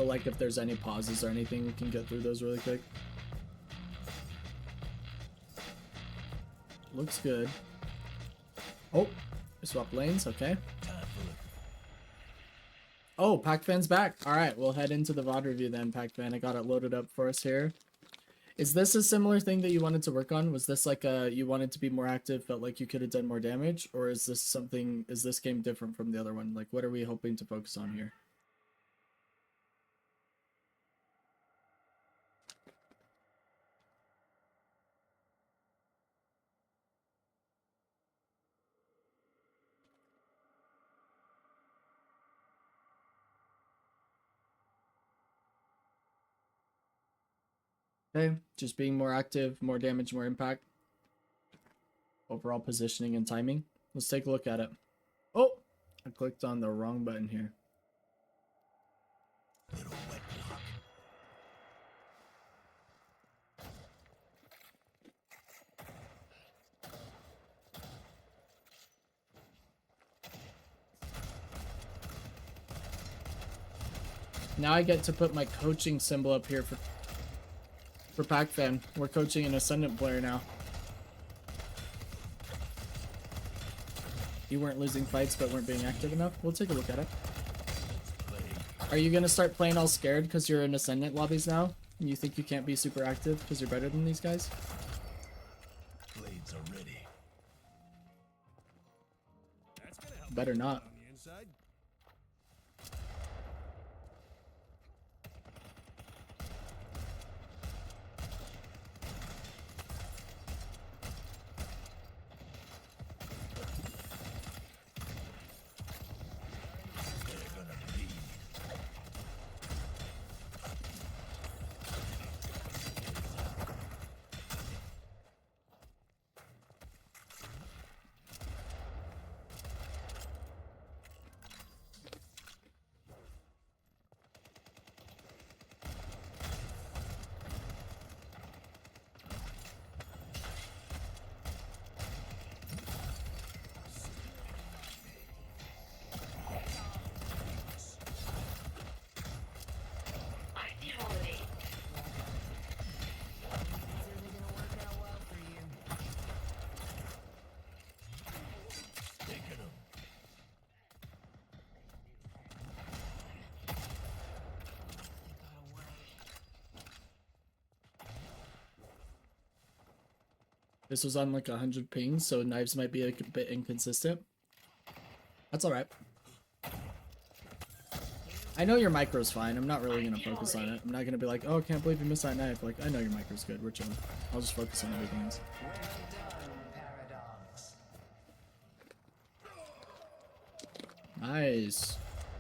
But like if there's any pauses or anything, we can get through those really quick. Looks good. Oh, we swap lanes, okay. Oh, Pac-Fan's back. Alright, we'll head into the VOD review then, Pac-Fan. I got it loaded up for us here. Is this a similar thing that you wanted to work on? Was this like you wanted to be more active, felt like you could have done more damage? Or is this something, is this game different from the other one? Like, what are we hoping to focus on here? Okay, just being more active, more damage, more impact. Overall positioning and timing. Let's take a look at it. Oh, I clicked on the wrong button here. Little wet block. Now I get to put my coaching symbol up here for Pac-Fan. We're coaching an Ascendant player now. You weren't losing fights but weren't being active enough? We'll take a look at it. Are you going to start playing all scared because you're in Ascendant lobbies now? And you think you can't be super active because you're better than these guys? Blades are ready. Better not. This was on like 100 pings, so knives might be a bit inconsistent. That's alright. I know your micro's fine. I'm not really going to focus on it. I'm not going to be like, oh, I can't believe you missed that knife. Like, I know your micro's good. We're chilling. I'll just focus on everything else. Nice.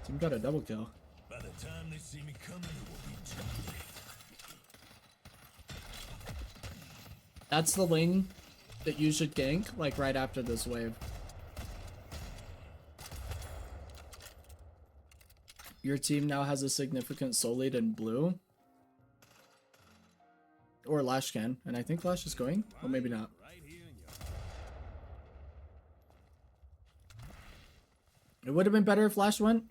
Team got a double kill. By the time they see me coming, it will be too late. That's the lane that you should gank, like right after this wave. Your team now has a significant soul lead in blue. Or Lash can, and I think Lash is going. Or maybe not. It would have been better if Lash went.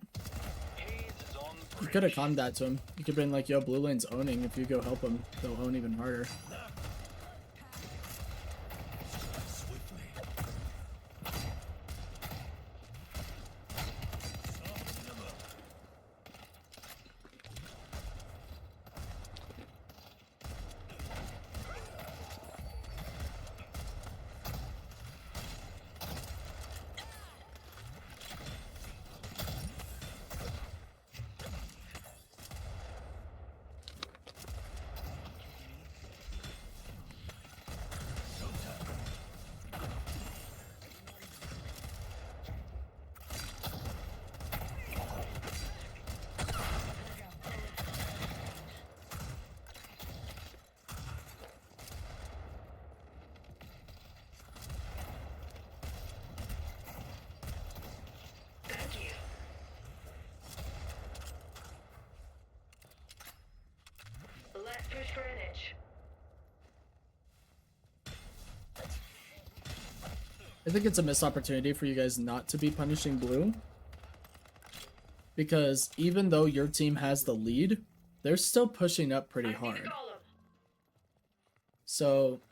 You could have calmed that to him. You could have been like, yo, blue lane's owning. If you go help him, they'll own even harder. I think it's a missed opportunity for you guys not to be punishing blue. because even though your team has the lead, they're still pushing up pretty hard. So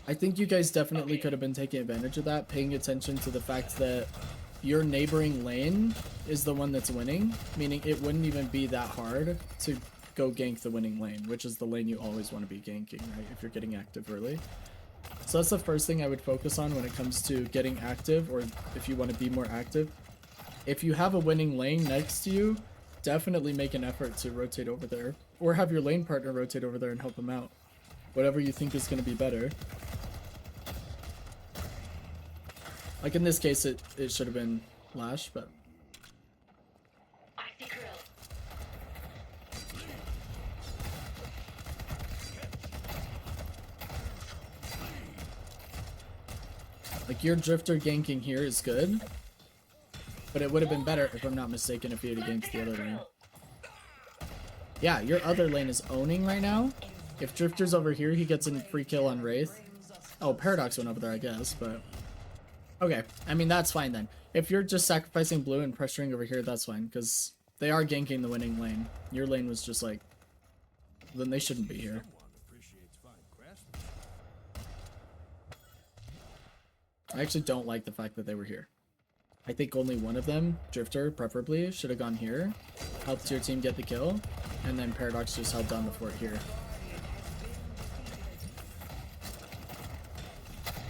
I think you guys definitely could have been taking advantage of that, paying attention to the fact that your neighboring lane is the one that's winning, meaning it wouldn't even be that hard to go gank the winning lane, which is the lane you always want to be ganking, right, if you're getting active early. So that's the first thing I would focus on when it comes to getting active, or if you want to be more active. If you have a winning lane next to you, definitely make an effort to rotate over there, or have your lane partner rotate over there and help him out. Whatever you think is going to be better. Like in this case, it should have been Lash, but... Like, your Drifter ganking here is good, but it would have been better, if I'm not mistaken, if he had ganked the other lane. Yeah, your other lane is owning right now. If Drifter's over here, he gets a free kill on Wraith. Oh, Paradox went over there, I guess, but... Okay, I mean, that's fine then. If you're just sacrificing blue and pressuring over here, that's fine, because they are ganking the winning lane. Your lane was just like... Then they shouldn't be here. I actually don't like the fact that they were here. I think only one of them, Drifter preferably, should have gone here, helped your team get the kill, and then Paradox just held down the fort here.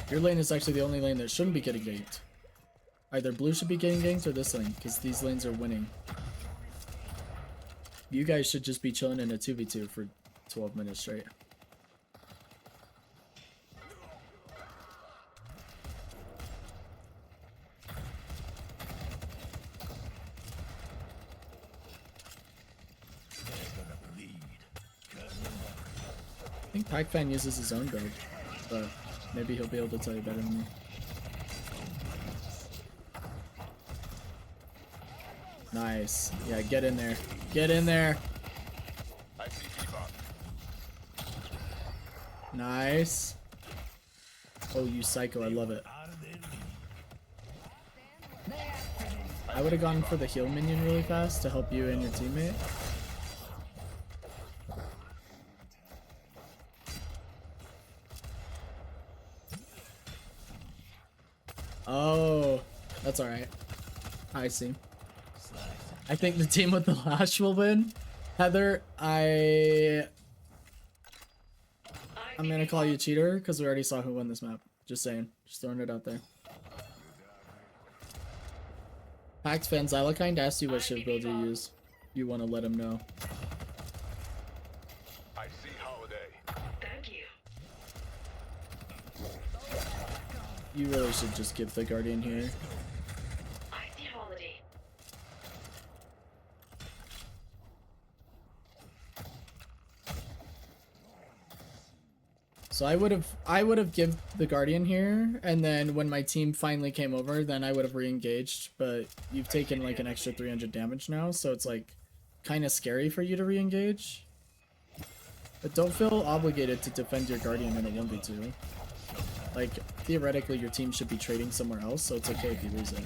Your lane is actually the only lane that shouldn't be getting ganked. Either blue should be getting ganked or this lane, because these lanes are winning. You guys should just be chilling in a 2v2 for 12 minutes straight. I think Pac-Fan uses his own build, but maybe he'll be able to tell you better than me. Nice. Yeah, get in there. Get in there. Nice. Oh, you psycho. I love it. I would have gone for the heal minion really fast to help you and your teammate. Oh, that's alright. I see. I think the team with the Lash will win. Heather, I'm gonna call you cheater because we already saw who won this map. Just saying. Just throwing it out there. Pax fan Xylokind asked you what Shiv build you use. You want to let him know. I see Holiday. Thank you. You really should just give the Guardian here. I see Holiday. So I would have give the Guardian here, and then when my team finally came over, then I would have re-engaged, but you've taken like an extra 300 damage now, so it's like kind of scary for you to re-engage. But don't feel obligated to defend your Guardian in a 1v2. Like, theoretically your team should be trading somewhere else, so it's okay if you lose it.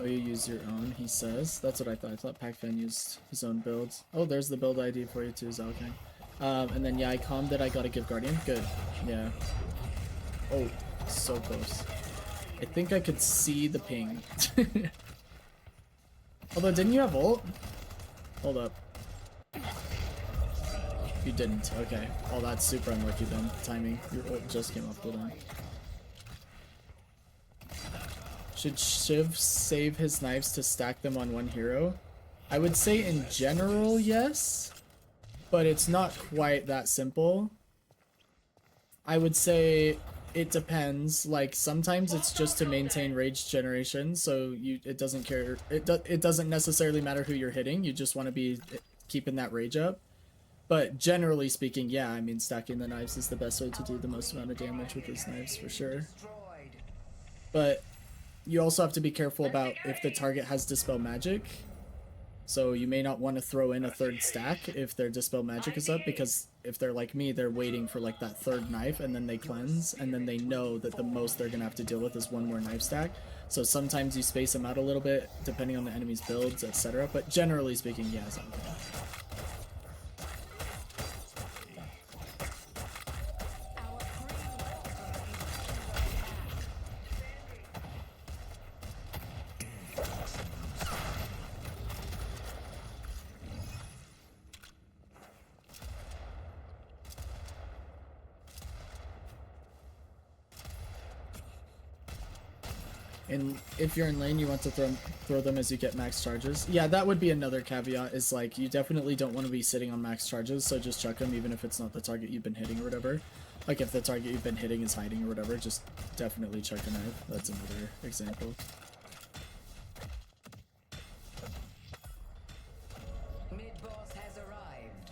Oh, you use your own, he says. That's what I thought. I thought Pac-Fan used his own builds. Oh, there's the build ID for you too, Zalkang. And then yeah, I calmed it. I gotta give Guardian. Good. Yeah. Oh, so close. I think I could see the ping. Although, didn't you have ult? Hold up. You didn't. Okay. Oh, that's super unlucky then. Timing. Your ult just came off cooldown. Should Shiv save his knives to stack them on one hero? I would say in general, yes. But it's not quite that simple. I would say it depends. Like, sometimes it's just to maintain rage generation, so it doesn't care. It doesn't necessarily matter who you're hitting. You just want to be keeping that rage up. But generally speaking, yeah, I mean, stacking the knives is the best way to do the most amount of damage with these knives, for sure. But you also have to be careful about if the target has Dispel Magic. So you may not want to throw in a third stack if their Dispel Magic is up, because if they're like me, they're waiting for like that third knife and then they cleanse, and then they know that the most they're gonna have to deal with is one more knife stack. So sometimes you space them out a little bit depending on the enemy's builds, etc. But generally speaking, yeah, it's okay. And if you're in lane, you want to throw them as you get max charges. Yeah, that would be another caveat, is like you definitely don't want to be sitting on max charges, so just chuck them even if it's not the target you've been hitting or whatever. Like if the target you've been hitting is hiding or whatever, just definitely chuck a knife. That's another example. Mid-boss has arrived.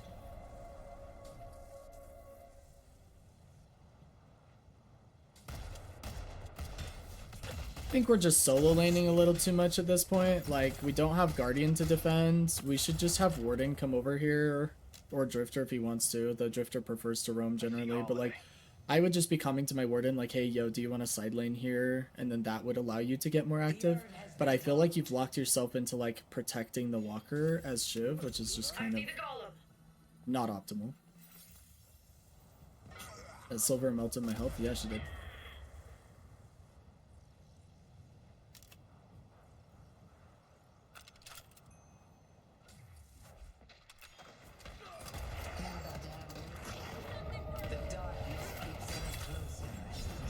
I think we're just solo laning a little too much at this point. Like, we don't have Guardian to defend. We should just have Warden come over here, or Drifter if he wants to. The Drifter prefers to roam generally, but like, I would just be coming to my Warden like, hey, yo, do you want a side lane here? And then that would allow you to get more active. But I feel like you've locked yourself into like protecting the Walker as Shiv, which is just kind of not optimal. Has Silver melted my health? Yeah, she did.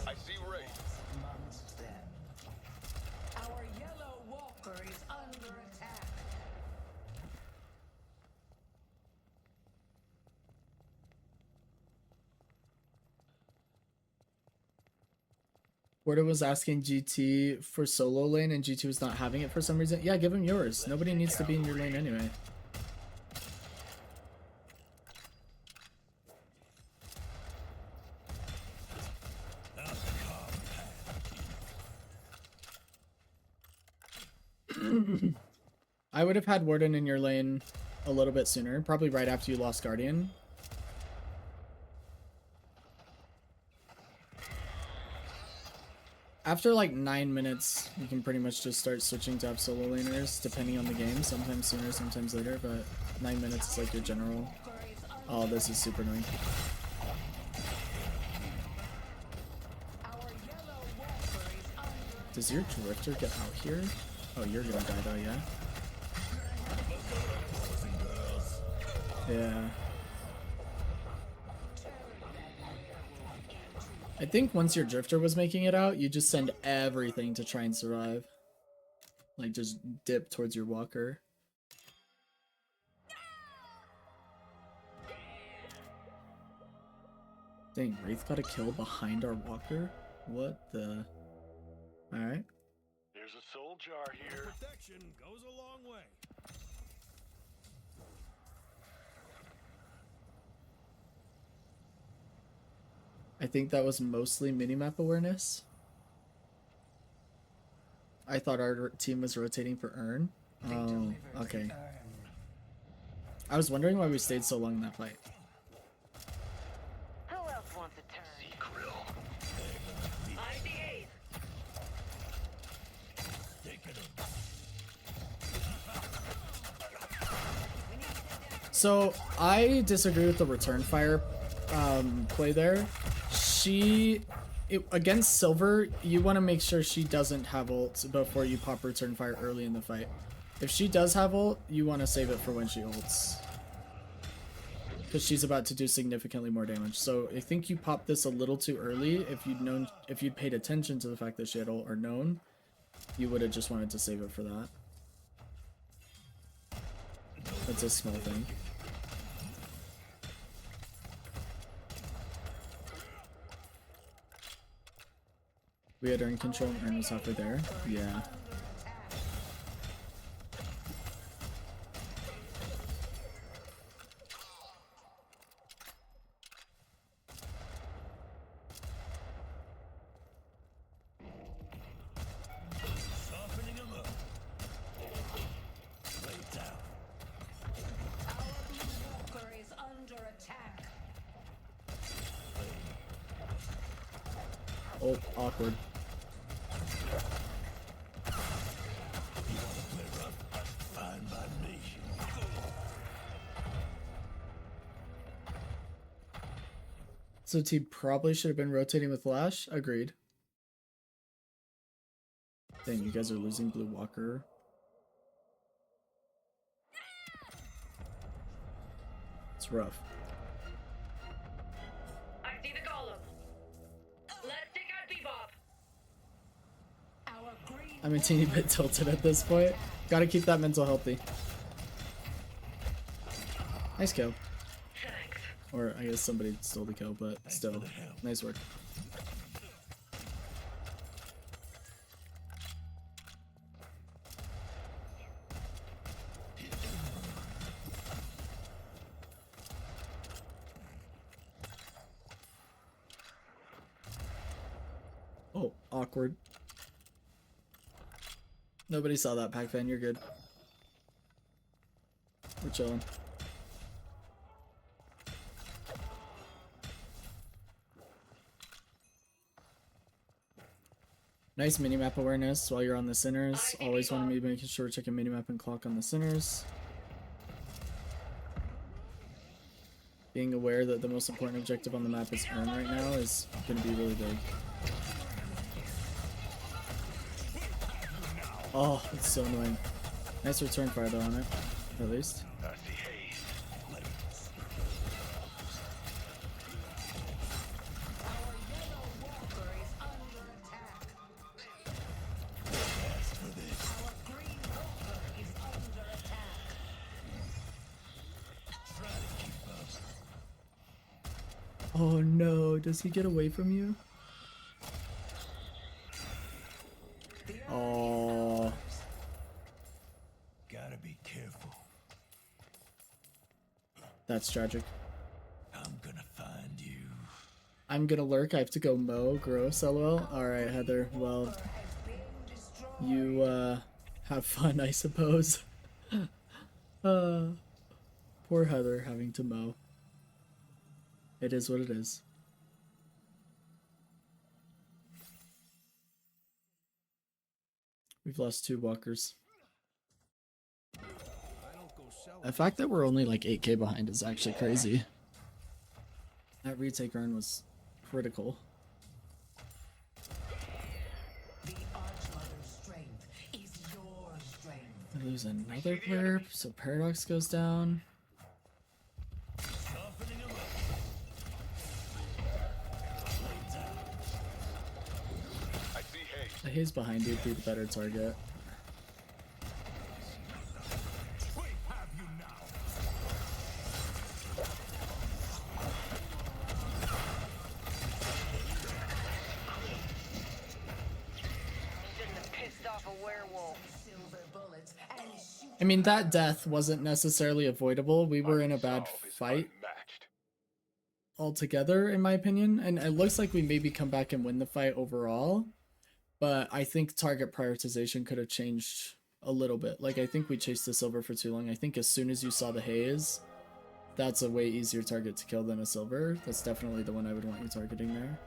I see Wraith. Amongst them. Our yellow walker is under attack. Porta was asking GT for solo lane and GT was not having it for some reason. Yeah, give him yours. Nobody needs to be in your lane anyway. I would have had Warden in your lane a little bit sooner, probably right after you lost Guardian. After like 9 minutes, you can pretty much just start switching to have solo laners, depending on the game. Sometimes sooner, sometimes later, but 9 minutes is like your general. Oh, this is super annoying. Does your Drifter get out here? Oh, you're gonna die though, yeah? Yeah. I think once your Drifter was making it out, you just send everything to try and survive. Like, just dip towards your Walker. Dang, Wraith got a kill behind our Walker? What the... Alright. There's a soul jar here. Protection goes a long way. I think that was mostly minimap awareness. I thought our team was rotating for Urn. Oh, okay. I was wondering why we stayed so long in that fight. Who else wants a turn? I see eight. So I disagree with the return fire play there. Against Silver, you want to make sure she doesn't have ult before you pop return fire early in the fight. If she does have ult, you want to save it for when she ults, because she's about to do significantly more damage. So I think you popped this a little too early. If you'd paid attention to the fact that she had ult or known, you would have just wanted to save it for that. That's a small thing. We had Urn control and Urn was halfway there. Yeah. Softening him up. Lay down. Oh, awkward. Fine by me. So T probably should have been rotating with Lash. Agreed. Dang, you guys are losing Blue Walker. It's rough. I see the golem. Let's take out Bebop. Our green I'm a teeny bit tilted at this point. Gotta keep that mental healthy. Nice kill. Thanks. Or I guess somebody stole the kill, but still, nice work. Oh, awkward. Nobody saw that, Pac-Fan. You're good. We're chilling. Nice minimap awareness while you're on the sinners. Always want to be making sure we're checking minimap and clock on the sinners. Being aware that the most important objective on the map is earn right now is going to be really big. Oh, it's so annoying. Nice return fire though on it, at least. I see haze. Our yellow walker is under attack. Our green walker is under attack. Oh no, does he get away from you? Oh, Gotta be careful. that's tragic. I'm gonna find you. I'm gonna lurk. I have to go mow. Gross, lol. Alright, Heather. Well, Has been destroyed. you, have fun, I suppose. Poor Heather having to mow. It is what it is. We've lost 2 walkers. The fact that we're only like 8k behind is actually crazy. That retake earn was critical. The Archmother's strength is your strength. I lose another player, so Paradox goes down. Softening him up. I see haze. The haze behind you would be the better target. We have you now. Shouldn't have pissed off a werewolf. Silver bullets and shoot. I mean, that death wasn't necessarily avoidable. We were in a bad Resolve is fight unmatched. altogether, in my opinion. And it looks like we maybe come back and win the fight overall. But I think target prioritization could have changed a little bit. Like, I think we chased the silver for too long. I think as soon as you saw the haze, that's a way easier target to kill than a silver. That's definitely the one I would want you targeting there.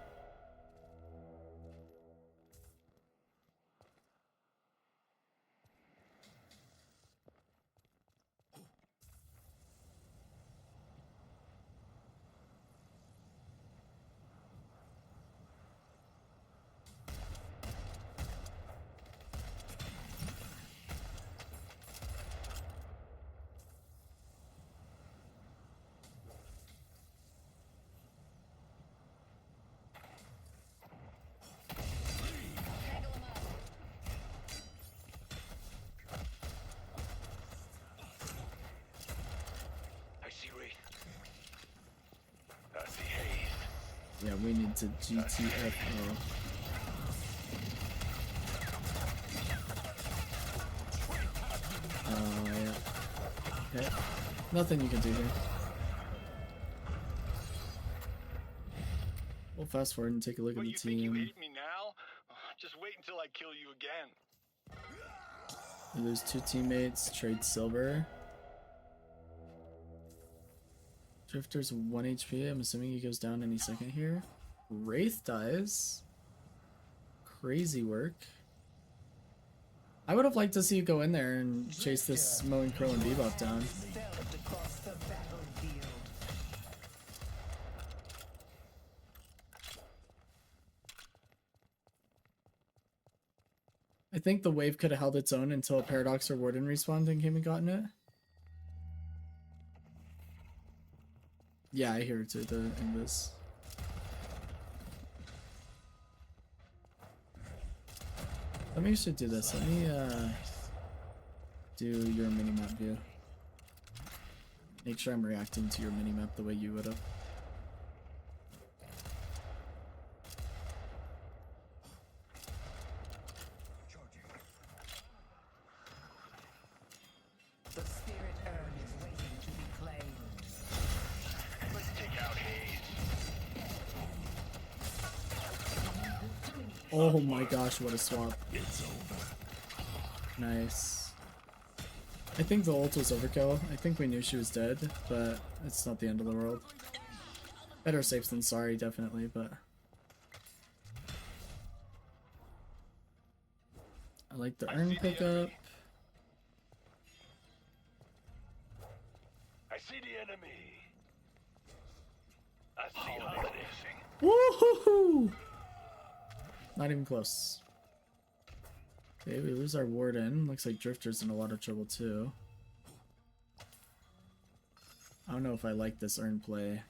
I see wraith. I see haze. Yeah, we need to GTFO. Oh, yeah. Okay. Nothing you can do here. We'll fast forward and take a look at What, the you think you team. hate me now? Just wait until I kill you again. We lose 2 teammates, trade silver. Drifter's 1 HP. I'm assuming he goes down any second here. Wraith dies. crazy work. I would have liked to see you go in there and chase this mowing crow and bebop down. Stealth across the battlefield. I think the wave could have held its own until a Paradox or Warden respawned and came and gotten it. Yeah, I hear it too, the Invis. Let me actually do this. Let me do your minimap view. Make sure I'm reacting to your minimap the way you would have. The spirit urn is waiting to be claimed. Let's take out Hayes. Oh my gosh, what a swap. It's over. Nice. I think the ult was overkill. I think we knew she was dead, but it's not the end of the world. Better safe than sorry, definitely, but... I like the urn pickup. I see the enemy. I see how it is. Woohoo! Not even close. Okay, we lose our warden. Looks like Drifter's in a lot of trouble too. I don't know if I like this urn play.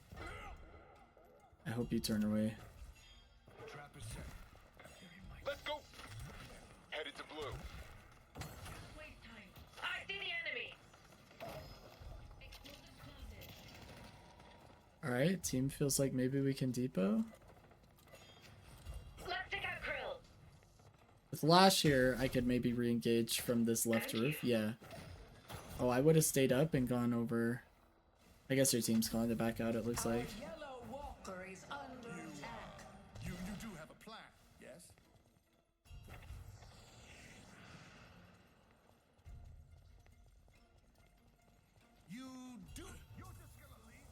I hope you turn away. Trap is set. Let's go. Headed to blue. Wait time. I see the enemy. Explosive planted. Alright, team feels like maybe we can depot. Let's take out Krill. With Lash here, I could maybe re-engage from this left roof. Yeah. Oh, I would have stayed up and gone over. I guess your team's calling it back out, it looks like. Yellow Walker is under attack. You do have a plan, yes? You do. You're just gonna leave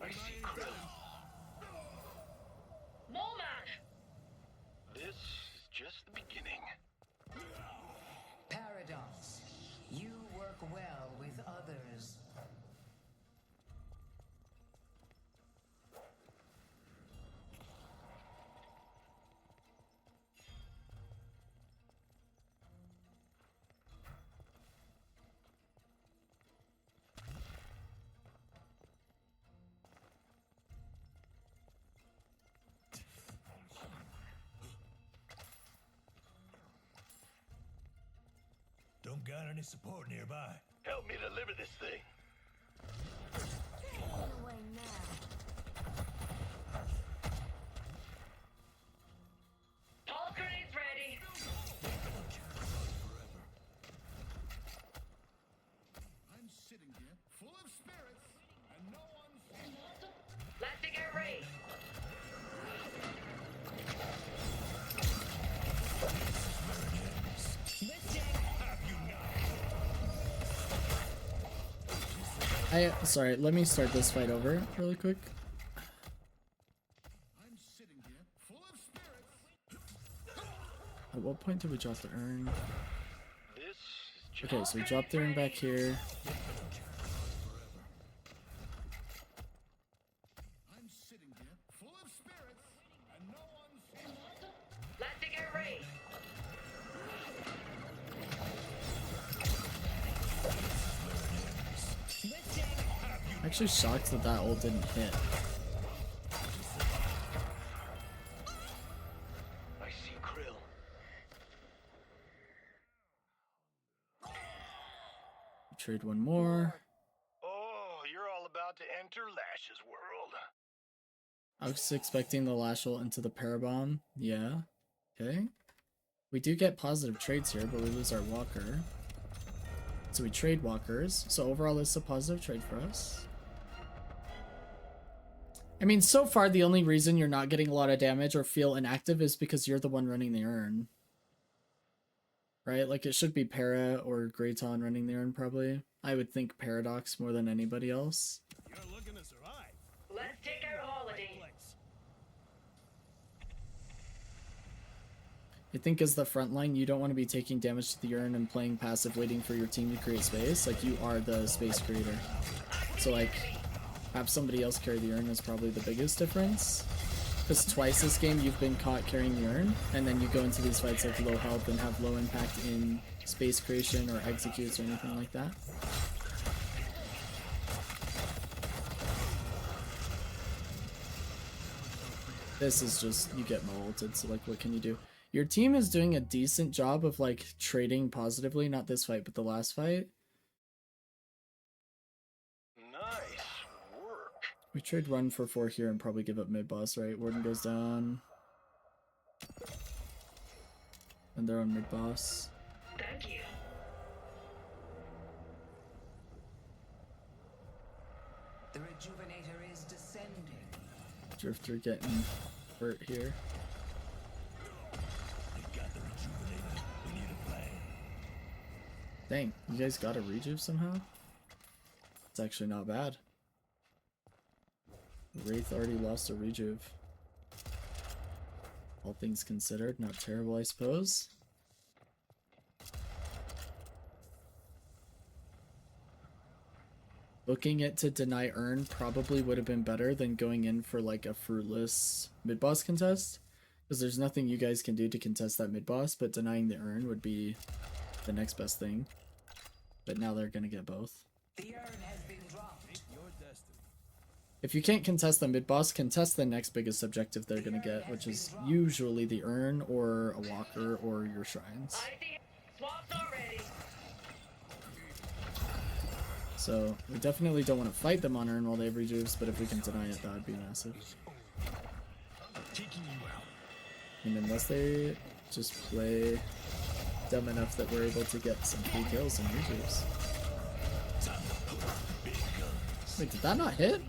me? I see Krill. More man. This is just the beginning. Paradox. You work well with others. Don't got any support nearby. Help me deliver this thing. Pulse grenades ready. I'm sitting here full of spirits, and no one's... Let's take out Ray. Sorry, let me start this fight over really quick. I'm sitting here full of spirits. At what point did we drop the urn? This is just... Okay, so we dropped the urn back here. I'm sitting here full of spirits, and no one's... Let's take out Ray. Actually shocked that that ult didn't hit. I see Krill. Trade one more. Oh, you're all about to enter Lash's world. I was expecting the Lash ult into the Parabomb. Yeah. Okay. We do get positive trades here, but we lose our Walker. So we trade Walkers. So overall, this is a positive trade for us. I mean, so far, the only reason you're not getting a lot of damage or feel inactive is because you're the one running the urn. Right? Like, it should be Para or Grayton running the urn, probably. I would think Paradox more than anybody else. You're looking to survive. Let's take out Holiday. I think as the front line, you don't want to be taking damage to the urn and playing passive waiting for your team to create space. Like, you are the space creator. So, like, have somebody else carry the urn is probably the biggest difference. Because twice this game, you've been caught carrying the urn, and then you go into these fights with low health and have low impact in space creation or executes or anything like that. This is just, you get molted, so like, what can you do? Your team is doing a decent job of like trading positively, not this fight, but the last fight. Nice work. We trade run for 4 here and probably give up mid boss, right? Warden goes down. And they're on mid boss. Thank you. The rejuvenator is descending. Drifter getting hurt here. Dang, you guys got a rejuve somehow? It's actually not bad. Wraith already lost a rejuve. All things considered, not terrible, I suppose. Looking it to deny urn probably would have been better than going in for like a fruitless mid-boss contest. Because there's nothing you guys can do to contest that mid-boss, but denying the urn would be the next best thing. But now they're gonna get both. The urn has been dropped. If you can't contest the mid-boss, contest the next biggest objective they're gonna get, which is usually the urn or a walker or your shrines. I see swaps already. So we definitely don't want to fight them on urn while they have rejuves, but if we can deny it, that would be massive. And unless they just play dumb enough that we're able to get some free kills and rejuves. Wait, did that not hit?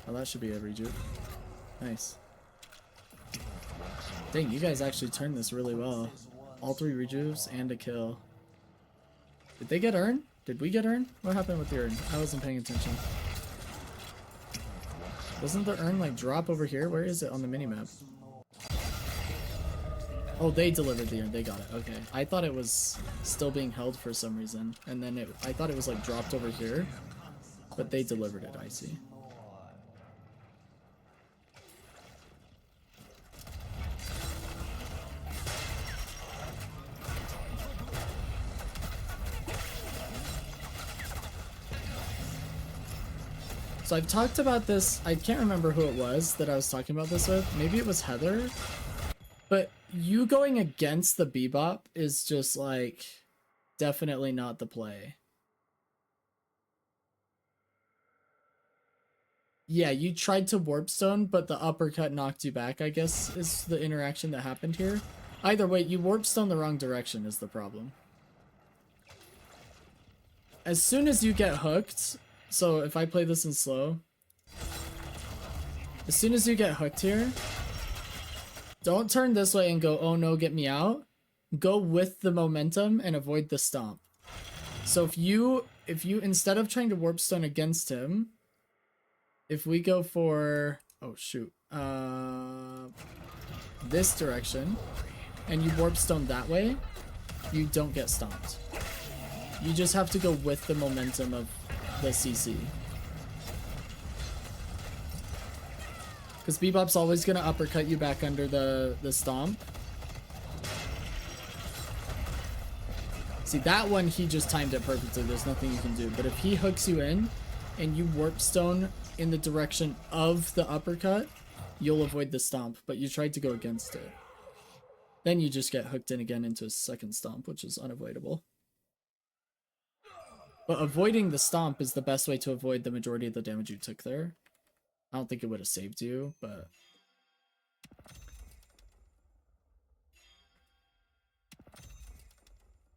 Oh, that should be a rejuve. Nice. Dang, you guys actually turned this really well. All 3 rejuves and a kill. Did they get urn? Did we get urn? What happened with the urn? I wasn't paying attention. Doesn't the urn like drop over here? Where is it on the minimap? Oh, they delivered the urn. They got it. Okay. I thought it was still being held for some reason. And then I thought it was like dropped over here. But they delivered it, I see. So I've talked about this, I can't remember who it was that I was talking about this with. Maybe it was Heather. But you going against the Bebop is just like definitely not the play. Yeah, you tried to warp stone, but the uppercut knocked you back, I guess, is the interaction that happened here. Either way, you warp stone the wrong direction is the problem. As soon as you get hooked, so if I play this in slow, as soon as you get hooked here, don't turn this way and go, oh no, get me out. Go with the momentum and avoid the stomp. So if you instead of trying to warp stone against him, if we go for, oh shoot, this direction, and you warp stone that way, you don't get stomped. You just have to go with the momentum of the CC. Because Bebop's always going to uppercut you back under the stomp. See, that one, he just timed it perfectly. There's nothing you can do. But if he hooks you in, and you warp stone in the direction of the uppercut, you'll avoid the stomp. But you tried to go against it. Then you just get hooked in again into a second stomp, which is unavoidable. But avoiding the stomp is the best way to avoid the majority of the damage you took there. I don't think it would have saved you, but...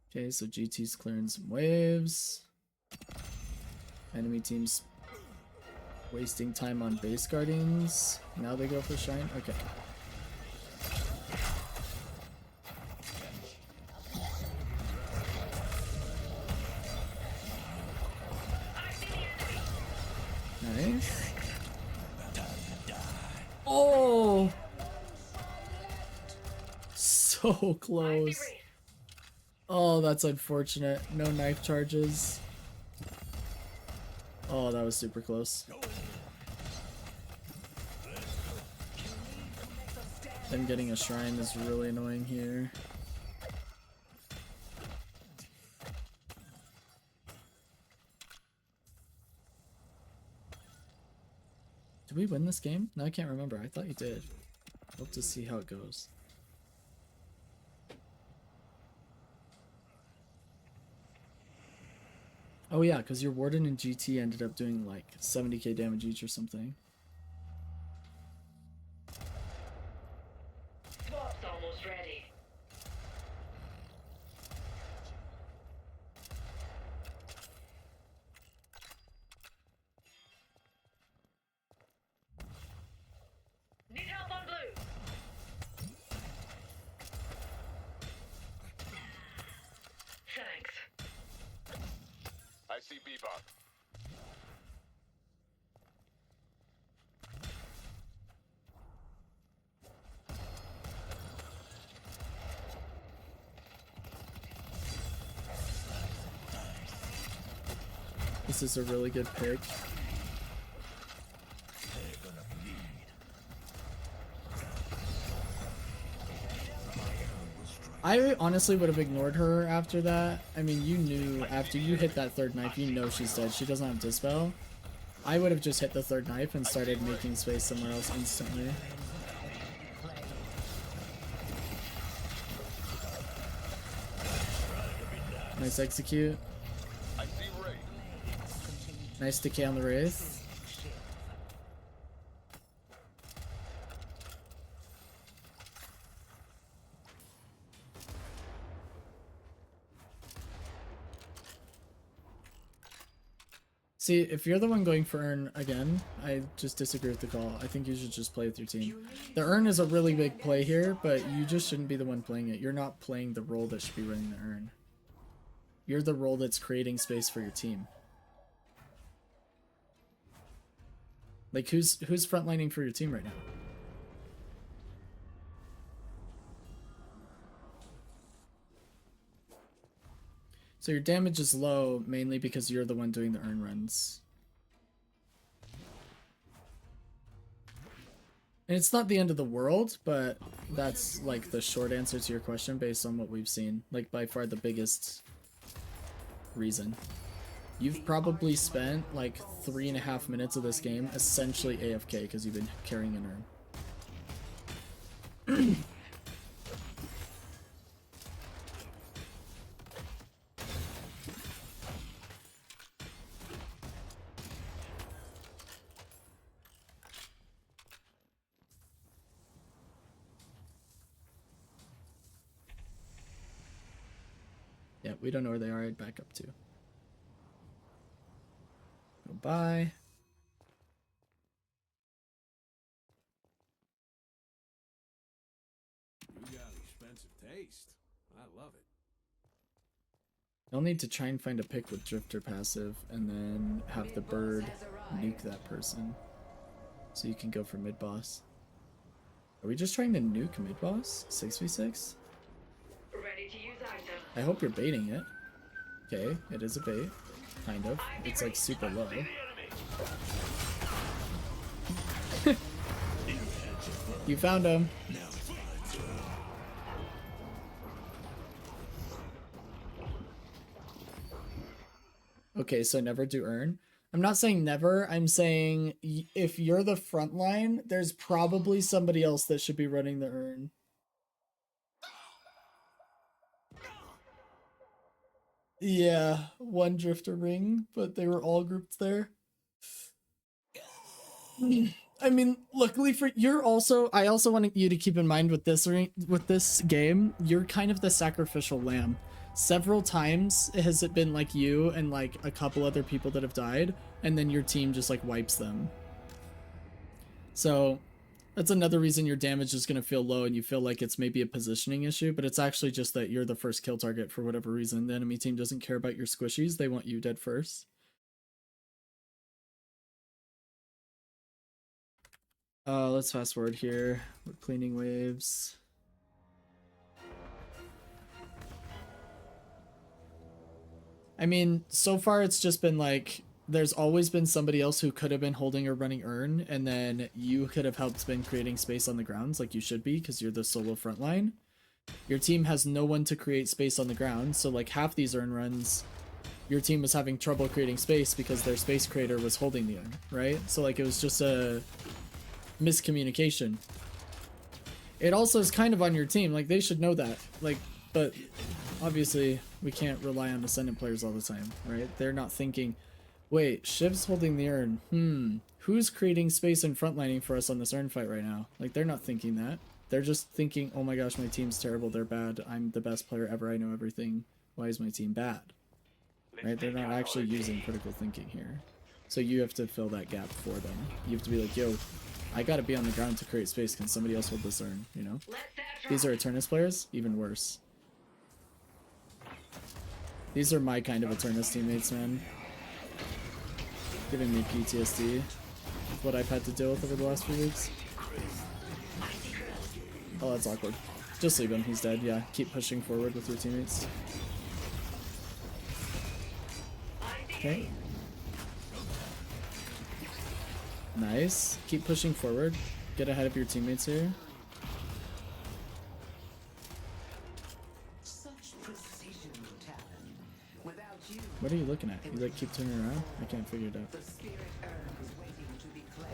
Okay, so GT's clearing some waves. Enemy team's wasting time on base guardians. Now they go for Shine? Okay. Nice. Oh! so close. Oh, that's unfortunate. No knife charges. Oh, that was super close. Them getting a shrine is really annoying here. Did we win this game? No, I can't remember. I thought you did. Hope to see how it goes. Oh yeah, because your Warden and GT ended up doing like 70k damage each or something. Swap's almost ready. Need help on blue. Thanks. I see Bebop. This is a really good pick. I honestly would have ignored her after that. I mean, you knew after you hit that third knife, you know she's dead. She doesn't have Dispel. I would have just hit the third knife and started making space somewhere else instantly. Nice execute. I see Ray. Nice decay on the Wraith. See, if you're the one going for Urn again, I just disagree with the call. I think you should just play with your team. The Urn is a really big play here, but you just shouldn't be the one playing it. You're not playing the role that should be running the Urn. You're the role that's creating space for your team. Like, who's frontlining for your team right now? So your damage is low, mainly because you're the one doing the Urn runs. And it's not the end of the world, but that's like the short answer to your question based on what we've seen. Like, by far the biggest reason. You've probably spent like 3.5 minutes of this game essentially AFK because you've been carrying an Urn. Yeah, we don't know where they are. I'd back up to. Goodbye. You got expensive taste. I love it. You'll need to try and find a pick with Drifter passive and then have the bird nuke that person. So you can go for mid boss. Are we just trying to nuke mid boss? 6v6? Ready to use item. I hope you're baiting it. Okay, it is a bait. Kind of. It's like super low. You found him. Okay, so never do Urn. I'm not saying never. I'm saying if you're the front line, there's probably somebody else that should be running the Urn. Yeah, one Drifter ring, but they were all grouped there. I mean, luckily for you're also. I also want you to keep in mind with this game, you're kind of the sacrificial lamb. Several times has it been like you and like a couple other people that have died, and then your team just like wipes them. So that's another reason your damage is going to feel low and you feel like it's maybe a positioning issue, but it's actually just that you're the first kill target for whatever reason. The enemy team doesn't care about your squishies. They want you dead first. Let's fast forward here. We're cleaning waves. I mean, so far it's just been like there's always been somebody else who could have been holding or running urn, and then you could have helped been creating space on the grounds like you should be because you're the solo frontline. Your team has no one to create space on the ground, so like half these urn runs, your team was having trouble creating space because their space creator was holding the urn, right? So like it was just a miscommunication. It also is kind of on your team, like they should know that, like, but obviously we can't rely on Ascendant players all the time, right? They're not thinking, wait, Shiv's holding the urn, who's creating space and frontlining for us on this urn fight right now? Like they're not thinking that. They're just thinking, oh my gosh, my team's terrible, they're bad, I'm the best player ever, I know everything, why is my team bad? Right? They're not actually using critical thinking here. So you have to fill that gap for them. You have to be like, yo, I gotta be on the ground to create space. Can somebody else hold this urn, you know? These are Eternus players, even worse. These are my kind of Eternus teammates, man. Giving me PTSD with what I've had to deal with over the last few weeks. Oh, that's awkward. Just leave him, he's dead. Yeah, keep pushing forward with your teammates. Okay. Nice. Keep pushing forward. Get ahead of your teammates here. Such precision, Talon. Without you, What are you looking at? You like keep turning around? I can't figure it out. the spirit urn is waiting to be claimed.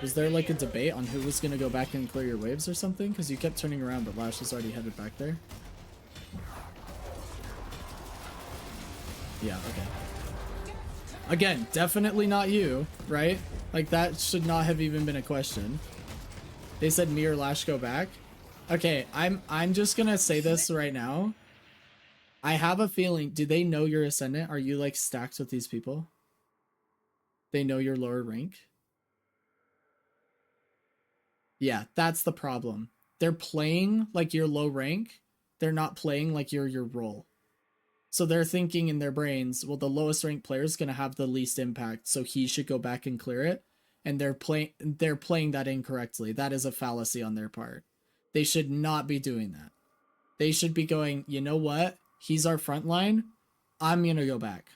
Was there like a debate on who was gonna go back and clear your waves or something? Because you kept turning around, but Lash was already headed back there. Yeah, okay. Again, definitely not you, right? Like that should not have even been a question. They said me or Lash go back. Okay, I'm just gonna say this right now. I have a feeling, do they know you're Ascendant? Are you like stacked with these people? They know your lower rank? Yeah, that's the problem. They're playing like you're low rank. They're not playing like you're your role. So they're thinking in their brains, well, the lowest ranked player is going to have the least impact, so he should go back and clear it. And they're playing that incorrectly. That is a fallacy on their part. They should not be doing that. They should be going, you know what? He's our front line. I'm going to go back.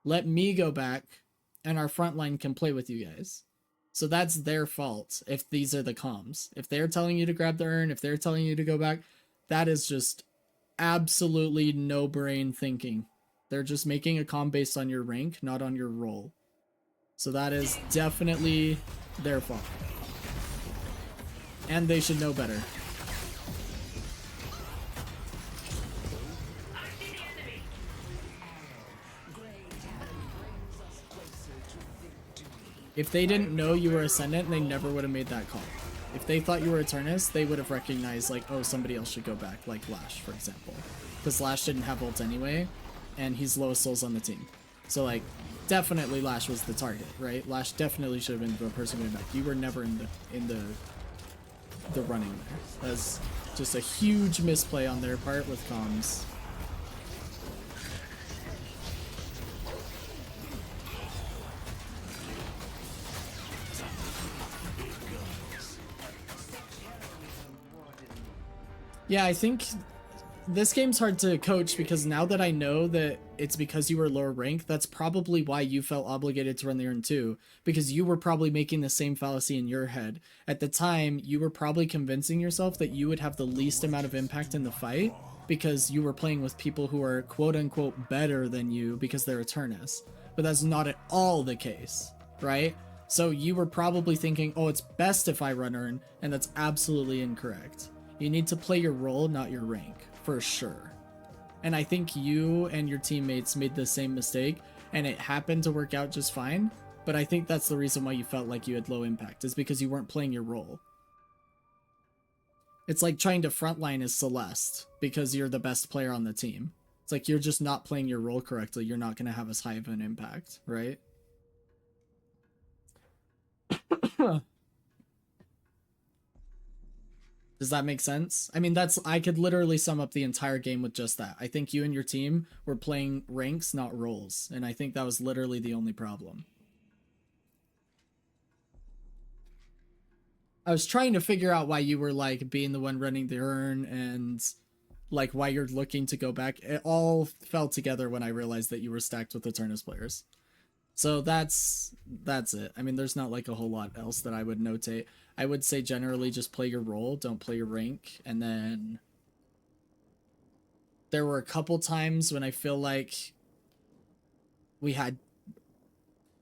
Let me go back, and our front line can play with you guys. So that's their fault if these are the comms. If they're telling you to grab the urn, if they're telling you to go back, that is just absolutely no brain thinking. They're just making a comm based on your rank, not on your role. So that is definitely their fault. And they should know better. If they didn't know you were Ascendant, they never would have made that call. If they thought you were Eternus, they would have recognized, like, oh, somebody else should go back, like Lash, for example. Because Lash didn't have ult anyway, and he's lowest souls on the team. So, like, definitely Lash was the target, right? Lash definitely should have been the person going back. You were never in the running there. That's just a huge misplay on their part with comms. Yeah, I think this game's hard to coach because now that I know that it's because you were lower rank, that's probably why you felt obligated to run the urn too, because you were probably making the same fallacy in your head. At the time, you were probably convincing yourself that you would have the least amount of impact in the fight because you were playing with people who are quote-unquote better than you because they're Eternus. But that's not at all the case, right? So you were probably thinking, oh, it's best if I run urn, and that's absolutely incorrect. You need to play your role, not your rank, for sure. And I think you and your teammates made the same mistake, and it happened to work out just fine, but I think that's the reason why you felt like you had low impact, is because you weren't playing your role. It's like trying to frontline as Celeste, because you're the best player on the team. It's like you're just not playing your role correctly, you're not going to have as high of an impact, right? Does that make sense? I mean, I could literally sum up the entire game with just that. I think you and your team were playing ranks, not roles. And I think that was literally the only problem. I was trying to figure out why you were like being the one running the urn and like why you're looking to go back. It all fell together when I realized that you were stacked with Eternus players. So that's it. I mean, there's not like a whole lot else that I would notate. I would say generally just play your role, don't play your rank, and then there were a couple times when I feel like we had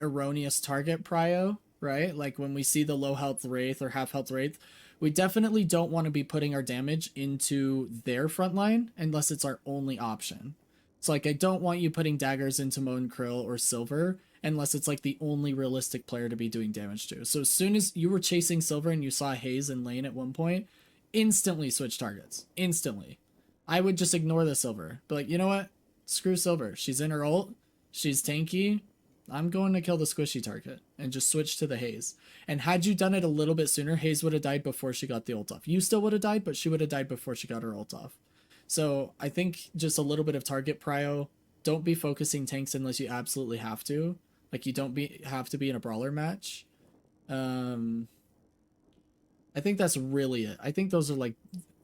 erroneous target prio, right? Like when we see the low health wraith or half health wraith, we definitely don't want to be putting our damage into their front line unless it's our only option. So like I don't want you putting daggers into Moan Krill or Silver unless it's like the only realistic player to be doing damage to. So as soon as you were chasing Silver and you saw Haze in lane at one point, instantly switch targets. Instantly. I would just ignore the Silver. But like, you know what? Screw Silver. She's in her ult. She's tanky. I'm going to kill the squishy target and just switch to the Haze. And had you done it a little bit sooner, Haze would have died before she got the ult off. You still would have died, but she would have died before she got her ult off. So I think just a little bit of target prio. Don't be focusing tanks unless you absolutely have to. Like you don't have to be in a brawler match. I think that's really it. I think those are like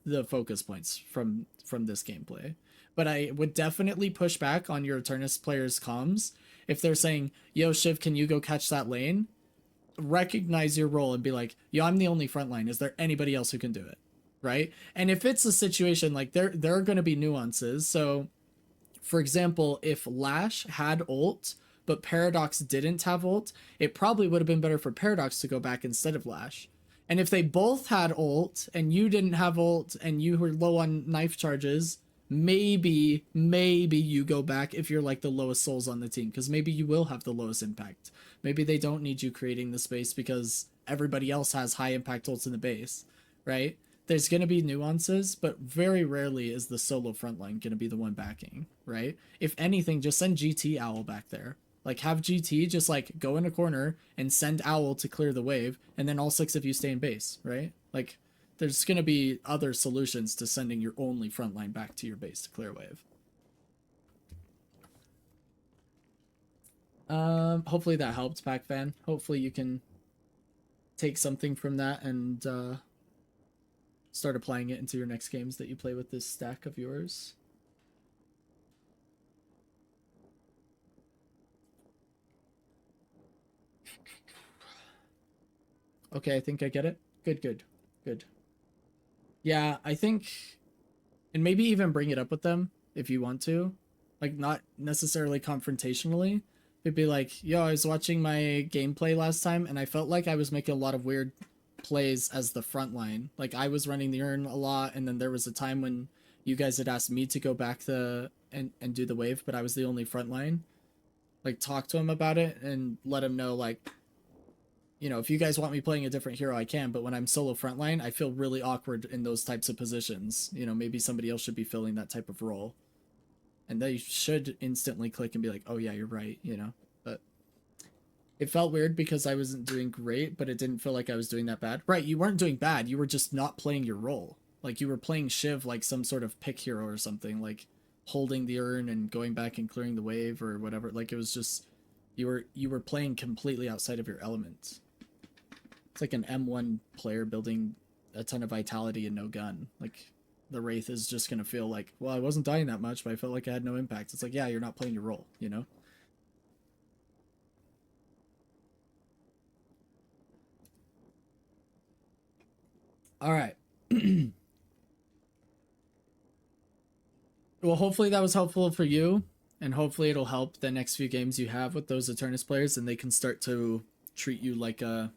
the focus points from this gameplay. But I would definitely push back on your Eternus players' comms if they're saying, yo, Shiv, can you go catch that lane? Recognize your role and be like, yo, I'm the only front line. Is there anybody else who can do it? Right? And if it's a situation like there are going to be nuances. So, for example, if Lash had ult, but Paradox didn't have ult, it probably would have been better for Paradox to go back instead of Lash. And if they both had ult and you didn't have ult and you were low on knife charges, maybe you go back if you're like the lowest souls on the team, because maybe you will have the lowest impact. Maybe they don't need you creating the space because everybody else has high impact ults in the base, right? There's going to be nuances, but very rarely is the solo frontline going to be the one backing, right? If anything, just send GT Owl back there. Like have GT just like go in a corner and send Owl to clear the wave, and then all 6 of you stay in base, right? Like there's going to be other solutions to sending your only frontline back to your base to clear wave. Hopefully that helped, Pac Fan. Hopefully you can take something from that and start applying it into your next games that you play with this stack of yours. Okay, I think I get it. Good. Yeah, I think, and maybe even bring it up with them if you want to, like not necessarily confrontationally. It'd be like, yo, I was watching my gameplay last time and I felt like I was making a lot of weird plays as the front line. Like I was running the urn a lot, and then there was a time when you guys had asked me to go back and do the wave, but I was the only front line. Like talk to him about it and let him know, like, you know, if you guys want me playing a different hero, I can, but when I'm solo frontline, I feel really awkward in those types of positions. You know, maybe somebody else should be filling that type of role. And they should instantly click and be like, oh yeah, you're right, you know? But it felt weird because I wasn't doing great, but it didn't feel like I was doing that bad. Right, you weren't doing bad, you were just not playing your role. Like, you were playing Shiv like some sort of pick hero or something, like holding the urn and going back and clearing the wave or whatever. Like, it was just, you were playing completely outside of your element. It's like an M1 player building a ton of vitality and no gun. Like, the Wraith is just going to feel like, well, I wasn't dying that much, but I felt like I had no impact. It's like, yeah, you're not playing your role, you know? All right. Well, hopefully that was helpful for you, and hopefully it'll help the next few games you have with those Eternus players, and they can start to treat you like a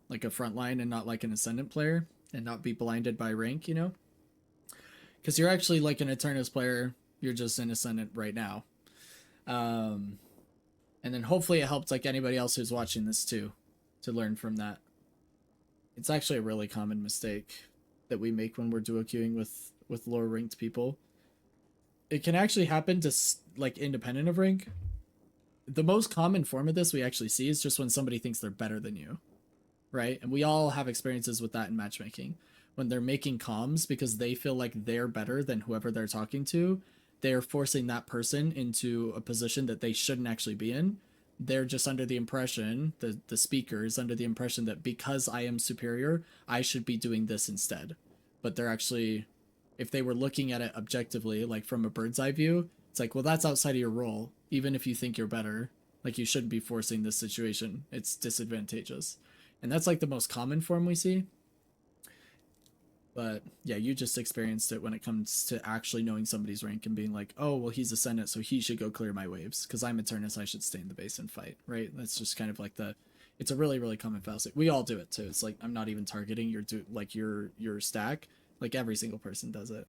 frontline and not like an Ascendant player, and not be blinded by rank, you know? Because you're actually like an Eternus player, you're just an Ascendant right now. And then hopefully it helped like anybody else who's watching this too, to learn from that. It's actually a really common mistake that we make when we're duo queuing with lower ranked people. It can actually happen to like independent of rank. The most common form of this we actually see is just when somebody thinks they're better than you, right? And we all have experiences with that in matchmaking. When they're making comms because they feel like they're better than whoever they're talking to, they're forcing that person into a position that they shouldn't actually be in. they're just under the impression, the speaker is under the impression that because I am superior, I should be doing this instead. But they're actually, if they were looking at it objectively, like from a bird's eye view, it's like, well, that's outside of your role. Even if you think you're better, like you shouldn't be forcing this situation. It's disadvantageous. And that's like the most common form we see. But yeah, you just experienced it when it comes to actually knowing somebody's rank and being like, oh, well, he's Ascendant, so he should go clear my waves. Because I'm Eternus, I should stay in the base and fight, right? That's just kind of like it's a really, really common fallacy. We all do it too. It's like, I'm not even targeting your stack. Like every single person does it.